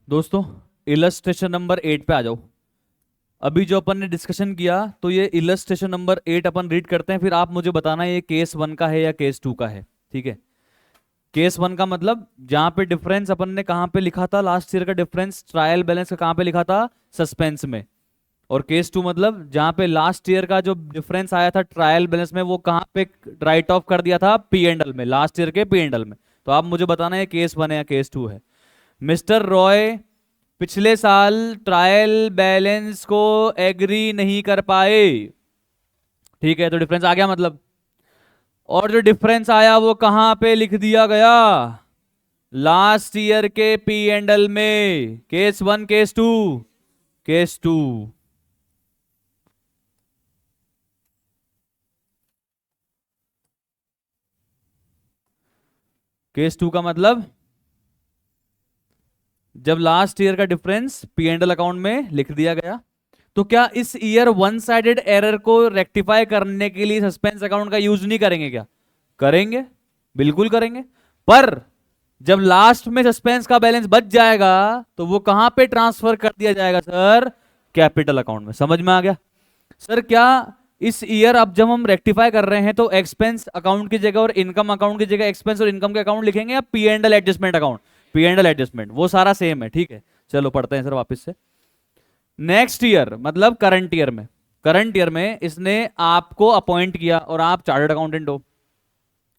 दोस्तों, illustration number 8 पे आ जाओ। अभी जो अपन ने डिस्कशन किया, तो ये इलस्ट्रेशन नंबर 8 अपन रीड करते हैं, फिर आप मुझे बताना ये केस 1 का है या केस 2 का है। ठीक है। केस 1 का मतलब जहां पे डिफरेंस अपन ने कहां पे लिखा था, लास्ट ईयर का डिफरेंस ट्रायल बैलेंस का कहां पे लिखा था, सस्पेंस में। और केस 2 मतलब जहां पे लास्ट ईयर का जो डिफरेंस आया था ट्रायल बैलेंस में, वो कहां पे राइट ऑफ कर दिया था, पी एंड एल में, लास्ट ईयर के पी एंड एल में। तो आप मुझे बताना है केस 1 है या केस 2 है। मिस्टर रॉय पिछले साल ट्रायल बैलेंस को एग्री नहीं कर पाए। ठीक है, तो डिफरेंस आ गया मतलब। और जो डिफरेंस आया वो कहां पे लिख दिया गया, लास्ट ईयर के पी एंड एल में। Case 1 case 2, case 2। केस 2 का मतलब जब लास्ट ईयर का difference P and L account में लिख दिया गया, तो क्या इस ईयर वन साइडेड एरर को रेक्टिफाई करने के लिए सस्पेंस अकाउंट का यूज नहीं करेंगे क्या? करेंगे, बिल्कुल करेंगे। पर जब लास्ट में सस्पेंस का बैलेंस बच जाएगा, तो वो कहां पे ट्रांसफर कर दिया जाएगा सर? कैपिटल अकाउंट में। समझ में आ गया? सर क्या इस ईयर अब जब हम रेक्टिफाई कर रहे हैं, तो एक्सपेंस अकाउंट की जगह और इनकम अकाउंट की जगह एक्सपेंस और इनकम के अकाउंट लिखेंगे, या P and L adjustment account? P and L adjustment, वो सारा सेम है। ठीक है, चलो पढ़ते हैं सर वापस से। नेक्स्ट ईयर मतलब करंट ईयर में, करंट ईयर में इसने आपको अपॉइंट किया और आप चार्टर्ड अकाउंटेंट हो,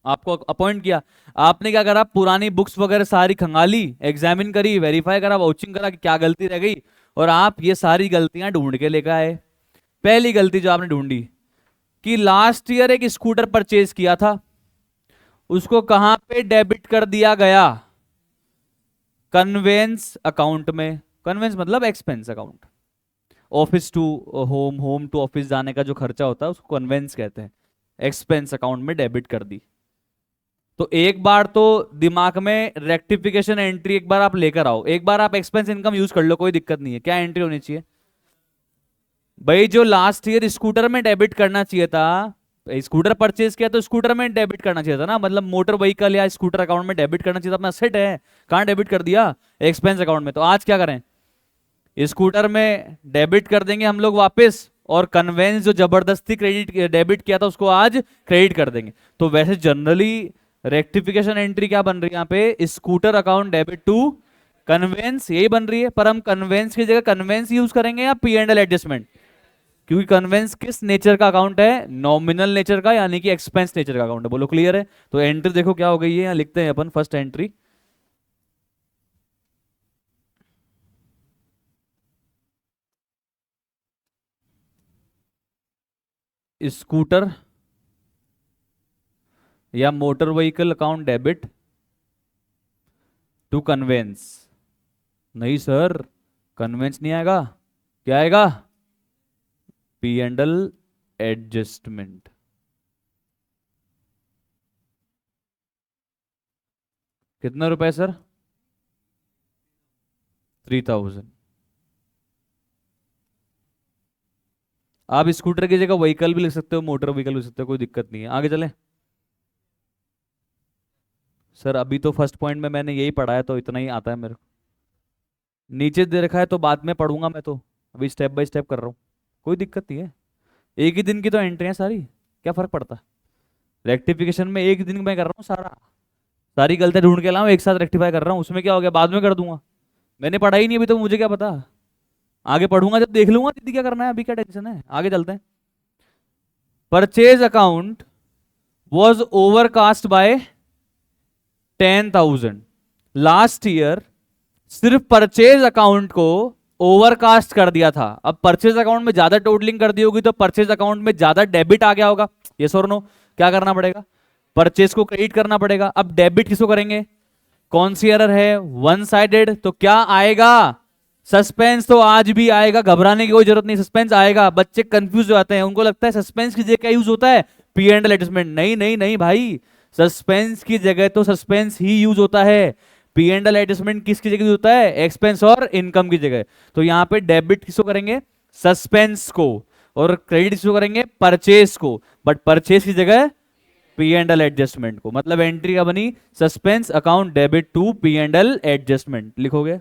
आपको अपॉइंट किया। आपने क्या करा, पुरानी बुक्स वगैरह सारी खंगाली, एग्जामिन करी, वेरीफाई करा, वाउचिंग करा कि क्या गलती रह गई, और आप ये सारी गलतियां ढूंढ के लेकर आए। पहली गलती जो आपने ढूंढी कि लास्ट ईयर एक स्कूटर परचेज किया था, उसको कहां पे डेबिट कर दिया गया? कन्वेंस अकाउंट में। कन्वेंस मतलब expense account. Office to home, home to office जाने का जो खर्चा होता है उसको कन्वेंस कहते हैं। एक्सपेंस अकाउंट में डेबिट कर दी। तो एक बार तो दिमाग में रेक्टिफिकेशन एंट्री एक बार आप लेकर आओ, एक बार आप एक्सपेंस इनकम यूज कर लो, कोई दिक्कत नहीं है। क्या एंट्री होनी चाहिए भाई? जो लास्ट ईयर स्कूटर में डेबिट करना चाहिए था, स्कूटर परचेज किया तो स्कूटर में डेबिट करना चाहिए था ना, मतलब मोटर व्हीकल या स्कूटर अकाउंट में डेबिट करना चाहिए था, अपना सेट है। कहां डेबिट कर दिया? एक्सपेंस अकाउंट में। तो आज क्या करें, स्कूटर में डेबिट कर देंगे हम लोग वापस, और कन्वेंस जो जबरदस्ती क्रेडिट डेबिट किया था उसको आज क्रेडिट कर देंगे। तो वैसे जनरली रेक्टिफिकेशन एंट्री क्या बन रही है यहाँ पे, scooter account debit to conveyance, यही बन रही है। पर हम कन्वेंस की जगह कन्वेंस यूज करेंगे या पी एंड एल एडजस्टमेंट? क्योंकि कन्वेंस किस नेचर का अकाउंट है, नॉमिनल नेचर का, यानी कि एक्सपेंस नेचर का अकाउंट है। बोलो क्लियर है? तो एंट्री देखो क्या हो गई है, यहाँ लिखते हैं अपन फर्स्ट एंट्री। स्कूटर या motor vehicle account debit to conveyance. नहीं सर, कन्वेंस नहीं आएगा। क्या आएगा? P and L adjustment. कितना रुपए सर? 3000। आप स्कूटर की जगह व्हीकल भी लिख सकते हो, मोटर व्हीकल भी लिख सकते हो, कोई दिक्कत नहीं है। आगे चले सर। अभी तो फर्स्ट पॉइंट में मैंने यही पढ़ा है, तो इतना ही आता है मेरे को। नीचे दे रखा है तो बाद में पढ़ूंगा मैं तो, अभी स्टेप बाय स्टेप कर रहा हूँ। कोई दिक्कत नहीं है, एक ही दिन की तो एंट्री है सारी, क्या फर्क पड़ता है? रेक्टिफिकेशन में एक दिन में कर रहा हूँ सारा, सारी गलतियां ढूंढ के लाऊं, एक साथ रेक्टिफाई कर रहा हूँ, उसमें क्या हो गया, बाद में कर दूंगा। मैंने पढ़ा ही नहीं अभी, तो मुझे क्या पता। आगे पढ़ूंगा जब देख लूंगा दीदी क्या करना है, अभी क्या टेंशन है। आगे चलते हैं। Purchase account was overcast bye 10,000। Last year सिर्फ परचेज अकाउंट को ओवरकास्ट कर दिया था। अब परचेज अकाउंट में ज्यादा टोटलिंग कर दी होगी, तो परचेज अकाउंट में ज्यादा डेबिट आ गया होगा। ये और नो, क्या करना पड़ेगा? परचेज को क्रेडिट करना पड़ेगा। अब डेबिट किसको करेंगे? कौन सी एरर है? One sided. तो क्या आएगा? सस्पेंस तो आज भी आएगा, घबराने की कोई जरूरत नहीं, सस्पेंस आएगा। बच्चे कंफ्यूज हो जाते हैं, उनको लगता है सस्पेंस की जगह क्या यूज होता है, पी एंड एल एडजस्टमेंट। नहीं नहीं नहीं भाई, सस्पेंस की जगह तो सस्पेंस ही यूज होता है। पी एंड एल एडजस्टमेंट किसकी जगह यूज होता है? एक्सपेंस और इनकम की जगह। तो यहां पे डेबिट किसको करेंगे? सस्पेंस को। और क्रेडिट किसको करेंगे? परचेस को। बट परचेस की जगह पी एंड एल एडजस्टमेंट को। मतलब एंट्री क्या बनी? Suspense account debit to P and L adjustment लिखोगे।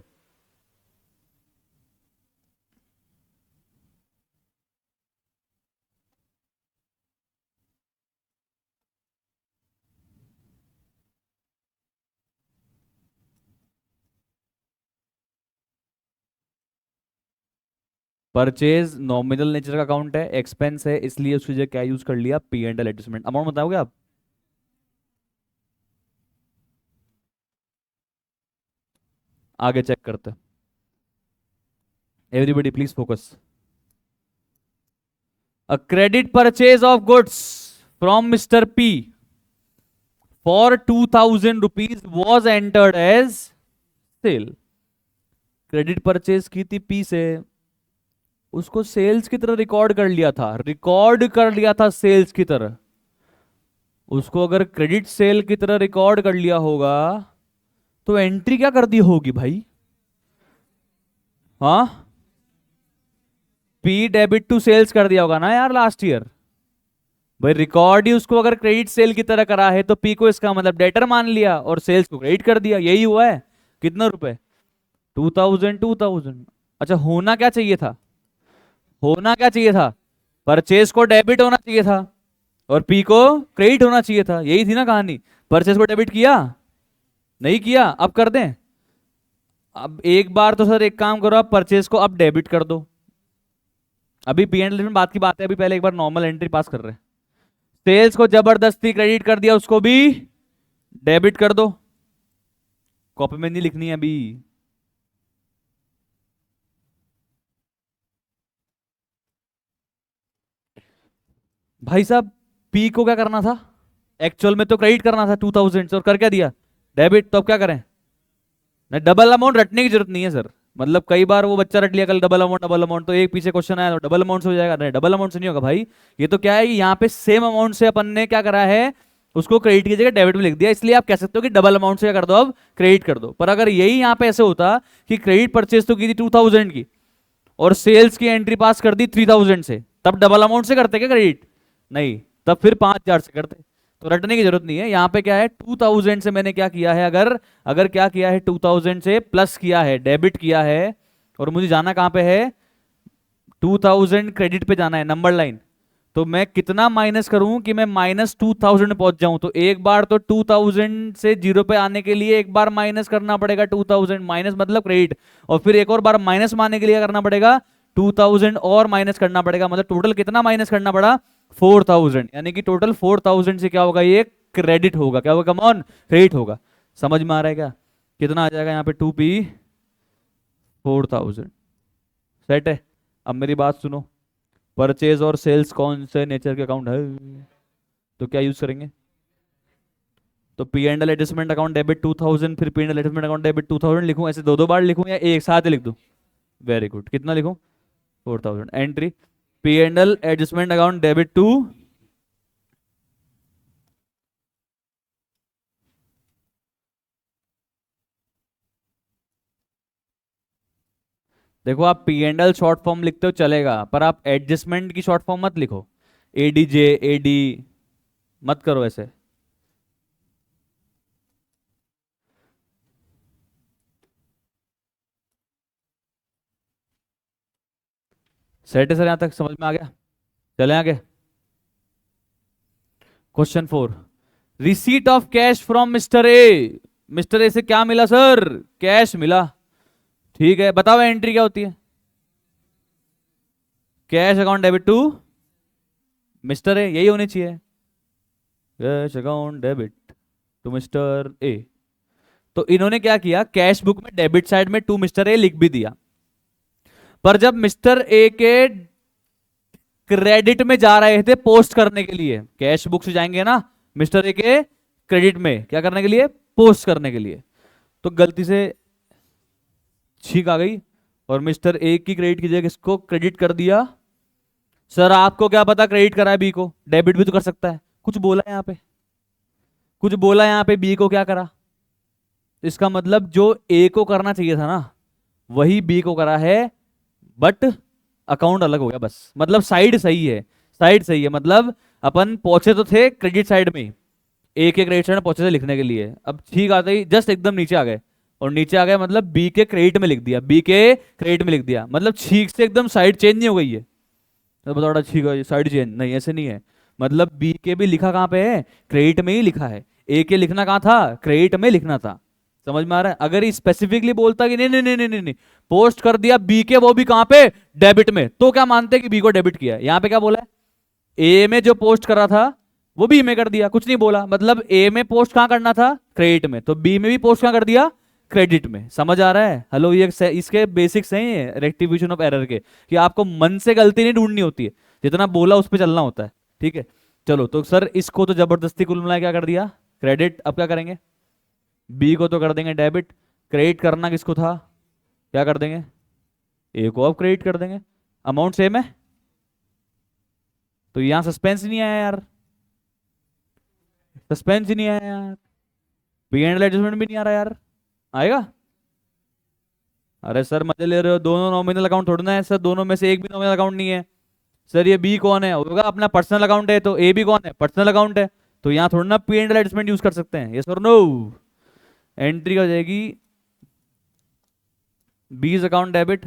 परचेज नॉमिनल नेचर का अकाउंट है, एक्सपेंस है, इसलिए उसकी जगह क्या यूज कर लिया, P and L adjustment. Amount बताओगे आप? आगे चेक करते हैं। Everybody please focus. A credit purchase of goods from mister P for 2000 rupees was entered as sale. Credit purchase की थी पी से, उसको सेल्स की तरह रिकॉर्ड कर लिया था, रिकॉर्ड कर लिया था सेल्स की तरह। उसको अगर क्रेडिट सेल की तरह रिकॉर्ड कर लिया होगा तो एंट्री क्या कर दी होगी भाई? हाँ, पी डेबिट टू सेल्स कर दिया होगा ना यार लास्ट ईयर। भाई रिकॉर्ड ही उसको अगर क्रेडिट सेल की तरह करा है तो पी को इसका मतलब डेटर मान लिया और सेल्स को क्रेडिट कर दिया, यही हुआ है। कितना रुपए? 2000। अच्छा, होना क्या चाहिए था? होना क्या चाहिए था? परचेज को डेबिट होना चाहिए था और पी को क्रेडिट होना चाहिए था, यही थी ना कहानी। परचेज को डेबिट किया? नहीं किया, अब कर दें? अब एक बार तो सर एक काम करो, आप परचेज को अब डेबिट कर दो। अभी पी एंड एल में बात की बात है, अभी पहले एक बार नॉर्मल एंट्री पास कर रहे हैं। सेल्स को जबरदस्ती क्रेडिट कर दिया, उसको भी डेबिट कर दो। कॉपी में नहीं लिखनी है अभी। भाई साहब, पी को क्या करना था? एक्चुअल में तो क्रेडिट करना था 2000 और कर क्या दिया? डेबिट। तो अब क्या करें? नहीं, डबल अमाउंट रटने की जरूरत नहीं है सर। मतलब कई बार वो बच्चा रट लिया कल डबल अमाउंट डबल अमाउंट, तो एक पीछे क्वेश्चन आया तो डबल अमाउंट से हो जाएगा। नहीं, डबल अमाउंट से नहीं होगा भाई। ये तो क्या है, यहाँ पे सेम अमाउंट से अपन ने क्या करा है, उसको क्रेडिट की जगह डेबिट में लिख दिया, इसलिए आप कह सकते हो कि डबल अमाउंट से क्या कर दो, अब क्रेडिट कर दो। पर अगर यही यहाँ पे ऐसे होता कि क्रेडिट परचेज तो की थी 2000 की और सेल्स की एंट्री पास कर दी 3000 से, तब डबल अमाउंट से करते क्या क्रेडिट? नहीं, तब फिर 5000 से करते। तो रटने की जरूरत नहीं है। यहाँ पे क्या है, 2000 से मैंने क्या किया है, अगर अगर क्या किया है, 2000 से प्लस किया है, डेबिट किया है, और मुझे जाना कहाँ पे है, 2000 क्रेडिट पे जाना है, नंबर लाइन। तो मैं कितना माइनस करूं कि मैं -2000 में पहुंच जाऊं? तो एक बार तो 2000 से जीरो पे आने के लिए एक बार माइनस करना पड़ेगा 2000, माइनस मतलब क्रेडिट, और फिर एक और बार माइनस मारने के लिए करना पड़ेगा 2000 और माइनस करना पड़ेगा। मतलब टोटल कितना माइनस करना पड़ा? 4000। यानी कि टोटल 4000 से क्या होगा, ये क्रेडिट होगा। क्या होगा? कम ऑन, क्रेडिट होगा। समझ में आ रहा है क्या? कितना आ जाएगा यहाँ पे? 2p 4000। सेट है? अब मेरी बात सुनो, परचेज और सेल्स कौन से नेचर के अकाउंट है, तो क्या यूज करेंगे? तो P and L adjustment account debit 2000, फिर P and L adjustment account debit 2000 लिखूं, ऐसे दो दो बार लिखूं या एक साथ ही लिख दूं? Very good. कितना लिखूं? 4000। Entry P and L adjustment account debit to, देखो आप P and L short form लिखते हो चलेगा, पर आप एडजस्टमेंट की शॉर्ट फॉर्म मत लिखो, एडीजे एडी मत करो ऐसे। सेट है सर? यहां तक समझ में आ गया? चले आगे। Question 4, receipt of cash from mister A. Mister A से क्या मिला सर? कैश मिला। ठीक है, बताओ एंट्री क्या होती है? Cash account debit to mister A, यही होनी चाहिए। Cash account debit to mister A. तो इन्होंने क्या किया, कैश बुक में डेबिट साइड में टू मिस्टर ए लिख भी दिया, पर जब मिस्टर ए के क्रेडिट में जा रहे थे पोस्ट करने के लिए, कैश बुक से जाएंगे ना मिस्टर ए के क्रेडिट में, क्या करने के लिए? पोस्ट करने के लिए, तो गलती से छींक आ गई और मिस्टर ए की क्रेडिट की जगह किसको क्रेडिट कर दिया? सर आपको क्या पता क्रेडिट करा है बी को? डेबिट भी तो कर सकता है। कुछ बोला यहाँ पे, कुछ बोला यहाँ पे, बी को क्या करा? इसका मतलब जो ए को करना चाहिए था ना, वही बी को करा है, बट अकाउंट अलग हो गया बस। मतलब साइड सही है, साइड सही है। मतलब अपन पहुंचे तो थे क्रेडिट साइड में, ए के क्रेडिट साइड में पहुंचे थे लिखने के लिए, अब ठीक आते ही जस्ट एकदम नीचे आ गए, और नीचे आ गए मतलब बी के क्रेडिट में लिख दिया, बी के क्रेडिट में लिख दिया, मतलब ठीक से एकदम साइड चेंज नहीं हो गई है। तो बताओ ठीक है साइड चेंज? नहीं, ऐसे नहीं है। मतलब बी के भी लिखा कहाँ पे है? क्रेडिट में ही लिखा है। ए के लिखना कहाँ था? क्रेडिट में लिखना था। समझ में आ रहा है? अगर ये स्पेसिफिकली बोलता कि नहीं नहीं नहीं नहीं नहीं, पोस्ट कर दिया बी के, वो भी कहां पे, डेबिट में, तो क्या मानते हैं कि बी को डेबिट किया है। यहां पे क्या बोला है, ए में जो पोस्ट कर रहा था वो बी में कर दिया, कुछ नहीं बोला, मतलब ए में पोस्ट कहां करना था, क्रेडिट में, तो बी में भी पोस्ट कहां कर दिया, क्रेडिट में। समझ आ रहा है, हेलो, ये इसके बेसिक्स हैं ये रेक्टिफिकेशन ऑफ एरर के, कि आपको मन से गलती नहीं ढूंढनी होती है, जितना बोला उस पर चलना होता है, ठीक है। चलो, तो सर इसको तो जबरदस्ती कुल मिला क्या कर दिया, क्रेडिट। अब क्या करेंगे, बी को तो कर देंगे डेबिट, क्रेडिट करना किसको था, क्या कर देंगे, ए को अब क्रेडिट कर देंगे, अमाउंट सेम है। तो यहां सस्पेंस नहीं आया यार, सस्पेंस ही नहीं आया यार, पी एंड एडजस्टमेंट भी नहीं आ रहा यार, आएगा। अरे सर मजे ले रहे हो, दोनों नॉमिनल अकाउंट थोड़ा ना है सर, दोनों में से एक भी नॉमिनल अकाउंट नहीं है। सर ये बी कौन है, होगा अपना पर्सनल अकाउंट है, तो ए भी कौन है, पर्सनल अकाउंट है, तो यहां थोड़ा ना पी एंड एडजस्टमेंट यूज कर सकते हैं, यस और नो। एंट्री हो जाएगी B's account debit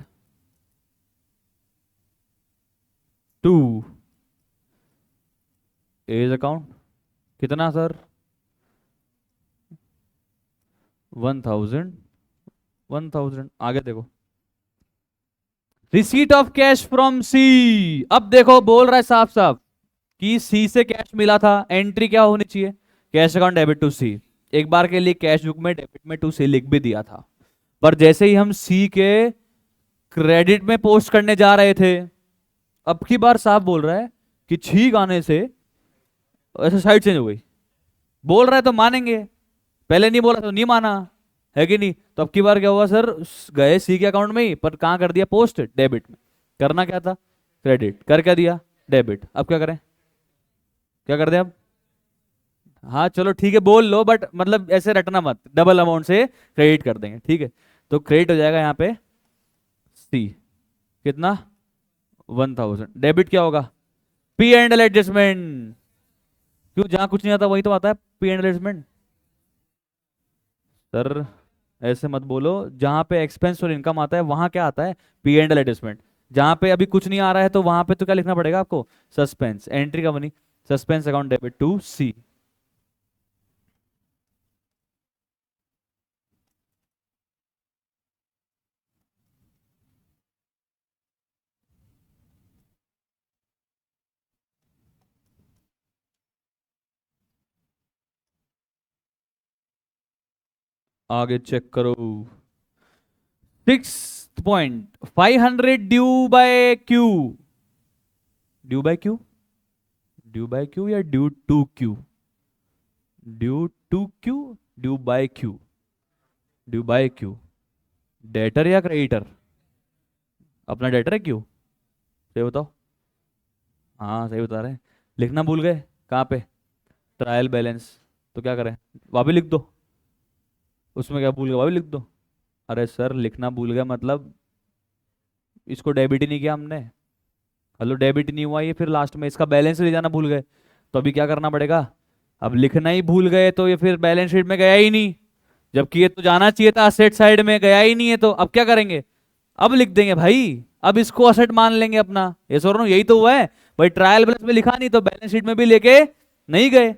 to A's account, कितना सर, 1000, 1000। आगे देखो, receipt of cash from C. अब देखो बोल रहा है साफ साफ कि सी से कैश मिला था, एंट्री क्या होनी चाहिए, कैश अकाउंट डेबिट टू सी। एक बार के लिए कैश बुक में डेबिट में टू सी लिख भी दिया था, पर जैसे ही हम सी के क्रेडिट में पोस्ट करने जा रहे थे, अब की बार साफ बोल रहा है कि छी गाने से ऐसे साइड चेंज हो गई। बोल रहा है तो मानेंगे, पहले नहीं बोला तो नहीं माना, है कि नहीं। तो अब की बार क्या हुआ सर, गए सी के अकाउंट में ही, पर कहां कर दिया पोस्ट, डेबिट में। करना क्या था, क्रेडिट, कर क्या दिया, डेबिट। अब क्या करें, क्या कर दें अब, हाँ चलो ठीक है बोल लो, बट मतलब ऐसे रटना मत, डबल अमाउंट से क्रेडिट कर देंगे, ठीक है। तो क्रेडिट हो जाएगा यहाँ पे सी, कितना, 1000। डेबिट क्या होगा, पी एंड एल एडजस्टमेंट। क्यों, जहां कुछ नहीं आता वही तो आता है पी एंड एडजस्टमेंट। सर ऐसे मत बोलो, जहां पे एक्सपेंस और इनकम आता है वहां क्या आता है, पी एंड एल एडजस्टमेंट। जहां पे अभी कुछ नहीं आ रहा है तो वहां पे तो क्या लिखना पड़ेगा आपको, सस्पेंस। एंट्री का बनी suspense account debit to C. आगे चेक करो, 6 point, 500 due by Q, due by Q, due by Q या due to Q, due to Q, due by Q, due by Q, debtor या creditor, अपना debtor है Q, सही बताओ, हाँ सही बता रहे हैं। लिखना भूल गए कहाँ पे, ट्रायल बैलेंस, तो क्या करें, वापस लिख दो, उसमें क्या भूल गए, वापस लिख दो। अरे सर लिखना भूल गया मतलब इसको डेबिट ही नहीं किया हमने, हेलो डेबिट नहीं हुआ ये, फिर लास्ट में इसका बैलेंस ले जाना भूल गए, तो अभी क्या करना पड़ेगा, अब लिखना ही भूल गए तो ये फिर बैलेंस शीट में गया ही नहीं, जबकि ये तो जाना चाहिए था असेट साइड में, गया ही नहीं है, तो अब क्या करेंगे, अब लिख देंगे भाई, अब इसको असेट मान लेंगे अपना, ये सोच रहा हूँ यही तो हुआ है भाई, ट्रायल बैलेंस में लिखा नहीं तो बैलेंस शीट में भी लेके नहीं गए,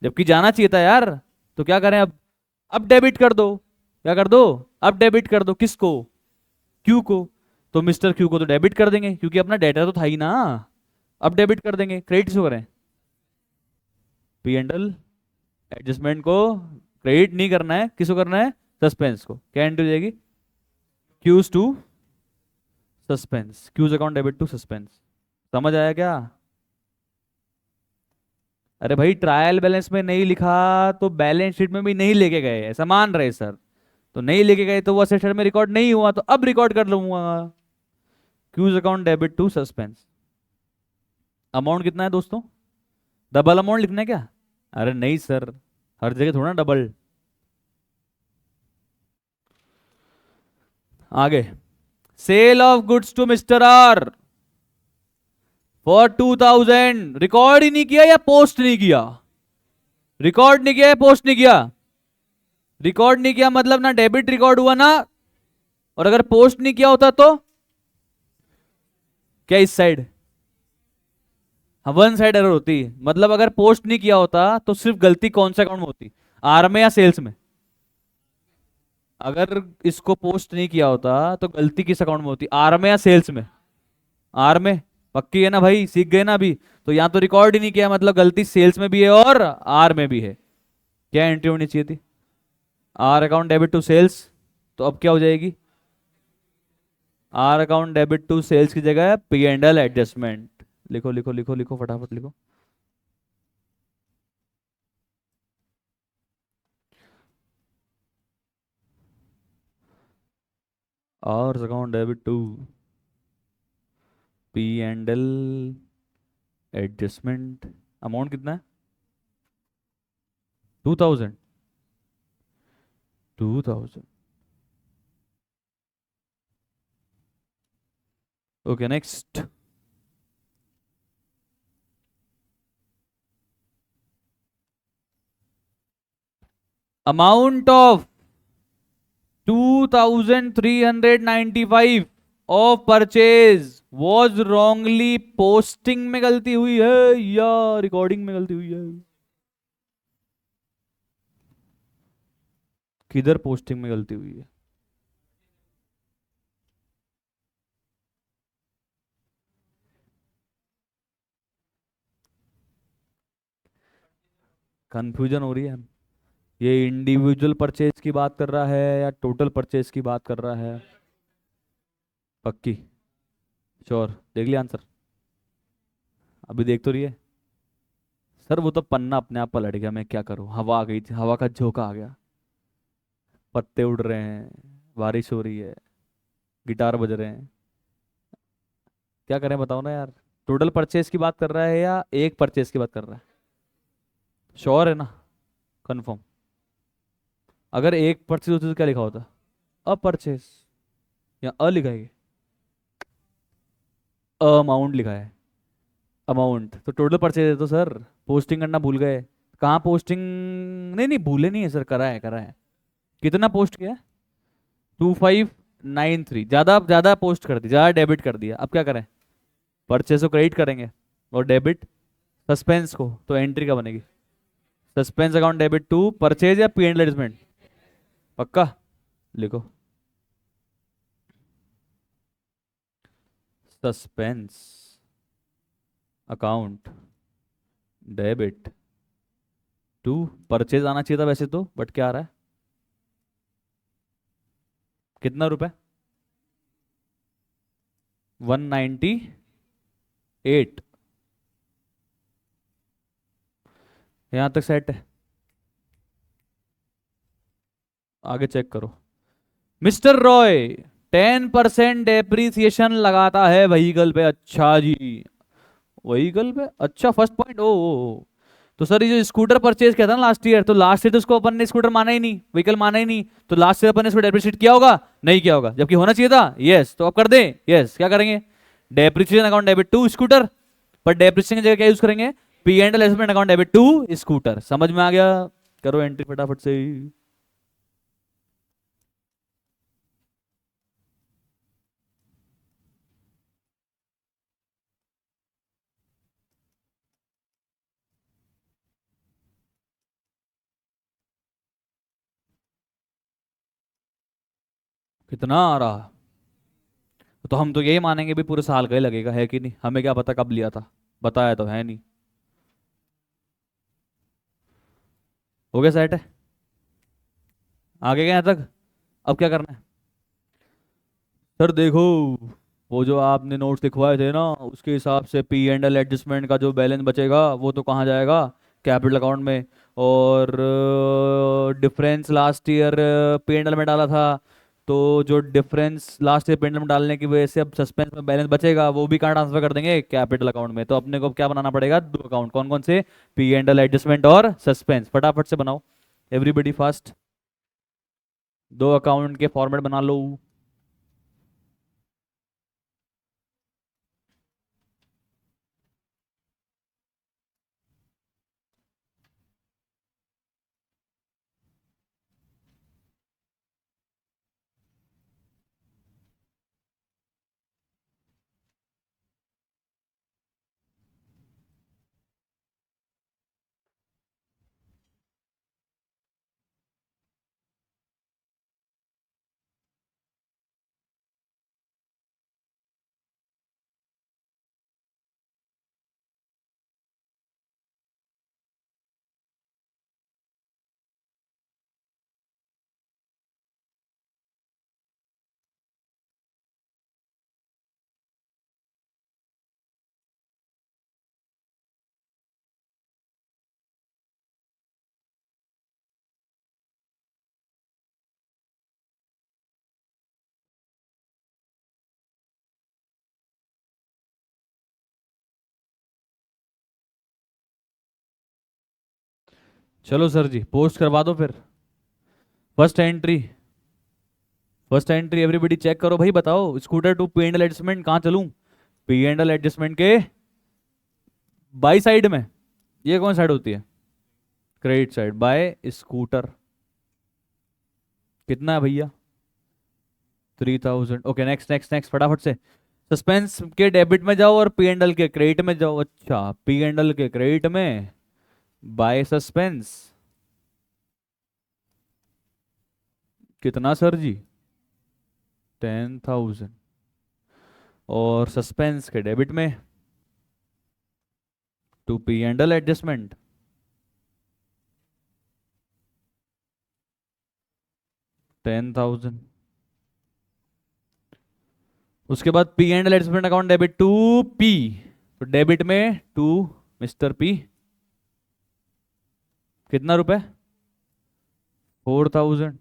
जबकि जाना चाहिए था यार। तो क्या करें अब डेबिट कर दो, क्या कर दो, अब डेबिट कर दो किसको, क्यू को। तो मिस्टर क्यू को तो डेबिट कर देंगे क्योंकि अपना डेटा तो था ही ना, अब डेबिट कर देंगे। क्रेडिट किसको करें, पी एंड एल एडजस्टमेंट को क्रेडिट नहीं करना है, किसको करना है, सस्पेंस को। क्या एंट्री हो जाएगी, Q's to suspense, Q's account debit to suspense. समझ आया क्या, अरे भाई ट्रायल बैलेंस में नहीं लिखा तो बैलेंस शीट में भी नहीं लेके गए, ऐसा मान रहे सर, तो नहीं लेके गए तो वो असेट में रिकॉर्ड नहीं हुआ, तो अब रिकॉर्ड कर लूंगा, Q's account debit to suspense. Amount कितना है दोस्तों, डबल अमाउंट लिखना है क्या, अरे नहीं सर, हर जगह थोड़ा डबल। आगे, sale of goods to mister R for 2000, record ही नहीं किया या पोस्ट नहीं किया, रिकॉर्ड नहीं किया या पोस्ट नहीं किया, रिकॉर्ड नहीं किया मतलब ना डेबिट रिकॉर्ड हुआ ना, और अगर पोस्ट नहीं किया होता तो क्या, इस साइड, हाँ वन साइड एरर होती, मतलब अगर पोस्ट नहीं किया होता तो सिर्फ गलती कौन से अकाउंट में होती, आर में या सेल्स में, अगर इसको पोस्ट नहीं किया होता तो गलती किस अकाउंट में होती, आर में या सेल्स में? आर में। पक्की है ना भाई, सीख गए ना अभी? तो यहाँ तो रिकॉर्ड ही नहीं किया, मतलब गलती सेल्स में भी है और आर में भी है। क्या एंट्री होनी चाहिए थी? R account debit to sales. तो अब क्या हो जाएगी? R account debit to sales की जगह पी एंड एल एडजस्टमेंट। लिखो लिखो लिखो लिखो, फटाफट लिखो। R account debit to P and L adjustment. Amount कितना है? 2000। 2000। Okay next. Amount of 2395 of purchase was wrongly posting में गलती हुई है या रिकॉर्डिंग में गलती हुई है? किधर पोस्टिंग में गलती हुई है? कंफ्यूजन हो रही है। ये इंडिविजुअल परचेज की बात कर रहा है या टोटल परचेज की बात कर रहा है? पक्की? श्योर? देख लिया आंसर? अभी देख तो रही है? सर वो तो पन्ना अपने आप पलट गया, मैं क्या करूं, हवा आ गई थी, हवा का झोंका आ गया। पत्ते उड़ रहे हैं, बारिश हो रही है, गिटार बज रहे हैं। क्या करें बताओ ना यार। टोटल परचेज की बात कर रहा है या एक परचेज की बात कर रहा है? श्योर है ना? कंफर्म? अगर एक परचेज होती तो क्या लिखा होता? अ परचेज या अ लिखा है? अमाउंट लिखा है। अमाउंट तो टोटल परचेज है तो सर, पोस्टिंग करना भूल गए। कहाँ पोस्टिंग? नहीं नहीं भूले नहीं है सर, करा है करा है। कितना पोस्ट किया है? 2593, ज्यादा ज्यादा पोस्ट कर दी, ज्यादा डेबिट कर दिया, अब क्या करें? परचेज को क्रेडिट करेंगे और डेबिट सस्पेंस को, तो एंट्री क्या बनेगी? Suspense account debit to purchase या पी एंड एडजस्टमेंट? पक्का? लिखो। Suspense account debit to purchase आना चाहिए था वैसे तो, बट क्या आ रहा है? कितना रुपए? 198। यहाँ तक सेट है? आगे चेक करो। मिस्टर रॉय 10% डेप्रिसिएशन लगाता है व्हीकल पे। अच्छा जी, व्हीकल पे, अच्छा फर्स्ट पॉइंट। ओ। तो सर ये जो स्कूटर परचेज किया था ना लास्ट ईयर, तो लास्ट ईयर तो उसको अपन ने स्कूटर माना ही नहीं, व्हीकल माना ही नहीं, तो लास्ट ईयर अपन ने इसको डेप्रिशिएट किया होगा? नहीं किया होगा, जबकि होना चाहिए था। यस, तो अब कर दें? यस, क्या करेंगे? Depreciation account debit to scooter, पर डेप्रिसिएशन की जगह क्या यूज करेंगे? P and L assessment account debit to scooter. समझ में आ गया? करो एंट्री फटाफट से। कितना आ रहा? तो हम तो यही मानेंगे भी पूरे साल का ही लगेगा, है कि नहीं? हमें क्या पता कब लिया था, बताया तो है नहीं। हो गया सेट है? आगे गए यहाँ तक? अब क्या करना है? सर देखो, वो जो आपने नोट्स लिखवाए थे ना, उसके हिसाब से पी एंड एल एडजस्टमेंट का जो बैलेंस बचेगा वो तो कहाँ जाएगा? कैपिटल अकाउंट में। और difference last year P and L में डाला था, तो जो difference last year P and L में डालने की वजह से अब सस्पेंस में बैलेंस बचेगा, वो भी कहाँ ट्रांसफर कर देंगे? कैपिटल अकाउंट में। तो अपने को क्या बनाना पड़ेगा? दो अकाउंट। कौन कौन से? पी एंड एल एडजस्टमेंट और सस्पेंस। फटाफट से बनाओ, एवरीबडी फास्ट। दो अकाउंट के फॉर्मेट बना लो। चलो सर जी, पोस्ट करवा दो फिर। First entry, first entry everybody check करो भाई, बताओ scooter to P and L adjustment कहाँ चलूं? पी एंडल एडजस्टमेंट के बाई साइड में। ये कौन साइड होती है? Credit side, by scooter. कितना है भैया? 3000। ओके, नेक्स्ट नेक्स्ट नेक्स्ट फटाफट से। सस्पेंस के डेबिट में जाओ और पी एंडल के क्रेडिट में जाओ। अच्छा, पी एंडल के क्रेडिट में बाय सस्पेंस। कितना सर जी? 10,000। और सस्पेंस के डेबिट में टू पी एंडल एडजस्टमेंट 10,000। उसके बाद P and L adjustment account debit to P, तो डेबिट में टू मिस्टर पी। कितना रुपए? 4,000।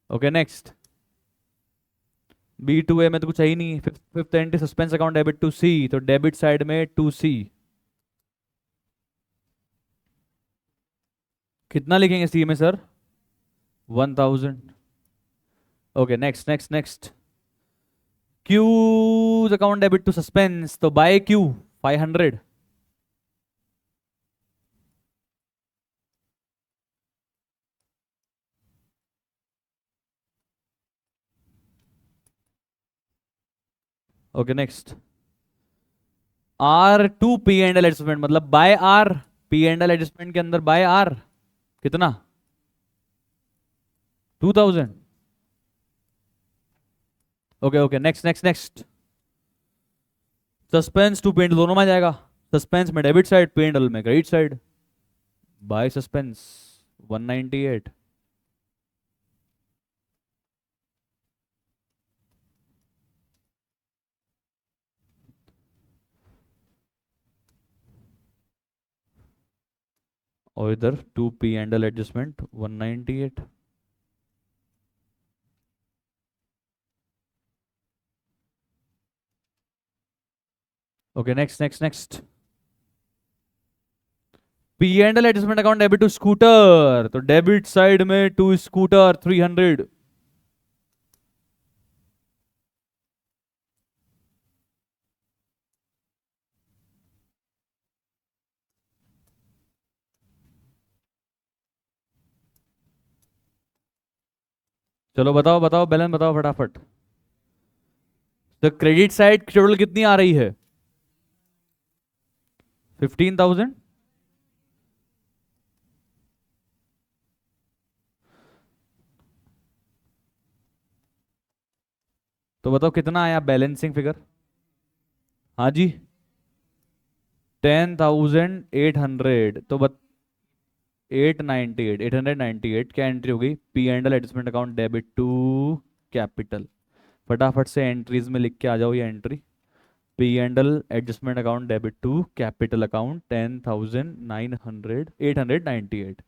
Okay next. B to A में तो कुछ है ही नहीं। Fifth fifth entry suspense account debit to C, तो डेबिट साइड में टू सी। कितना लिखेंगे सी में sir? 1,000। Okay next next next. Q account debit to suspense, तो by Q 500। Okay next. R to P and L adjustment, मतलब by R, P and L adjustment के अंदर by R. कितना? 2,000। Okay okay next next next. Suspense to P and L दोनों में आ जाएगा। Suspense में debit side, pandal में क्रेडिट साइड। Bye suspense 198। और इधर to P and L adjustment 198। Okay next next next. P and L adjustment account debit to scooter, तो debit side में to scooter 300। चलो बताओ बताओ, बैलेंस बताओ फटाफट। तो क्रेडिट साइड टोटल कितनी आ रही है? 15,000। तो बताओ कितना आया बैलेंसिंग फिगर? हाँ जी, 10,800। तो 898, 898 क्या एंट्री हो गई? P and L adjustment account debit to capital. फटाफट से एंट्रीज में लिख के आ जाओ ये entry. P and L adjustment account debit to capital account 10,900, 898।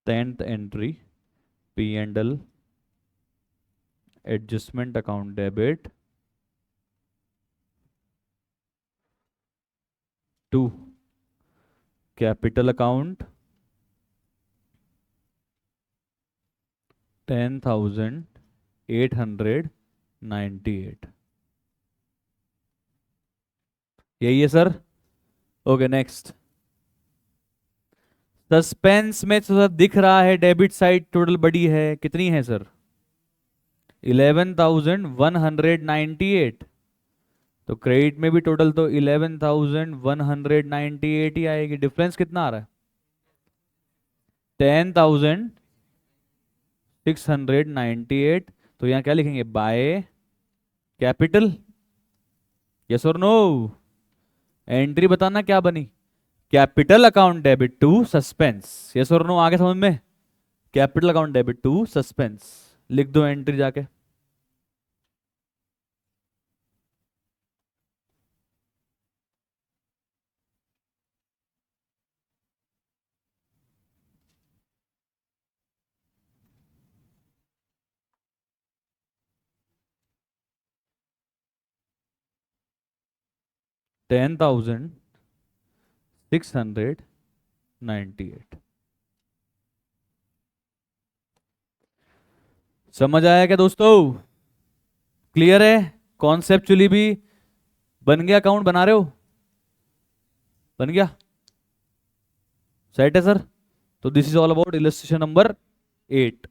10th entry, P and L adjustment account debit to capital account 10,898। यही है सर। Okay next. सस्पेंस में तो सर दिख रहा है डेबिट साइड टोटल बड़ी है, कितनी है सर? 11,198। तो क्रेडिट में भी टोटल तो 11,198 ही आएगी। डिफरेंस कितना आ रहा है? 10,698। तो यहाँ क्या लिखेंगे? By capital. यस और नो? एंट्री बताना क्या बनी? Capital account debit to suspense. Yes और नो? आगे समझ में? Capital account debit to suspense. लिख दो एंट्री जाके। 10,698। समझ आया क्या दोस्तों? क्लियर है? कॉन्सेप्चुअली भी बन गया? अकाउंट बना रहे हो? बन गया? सेट है सर? तो this is all about illustration number 8।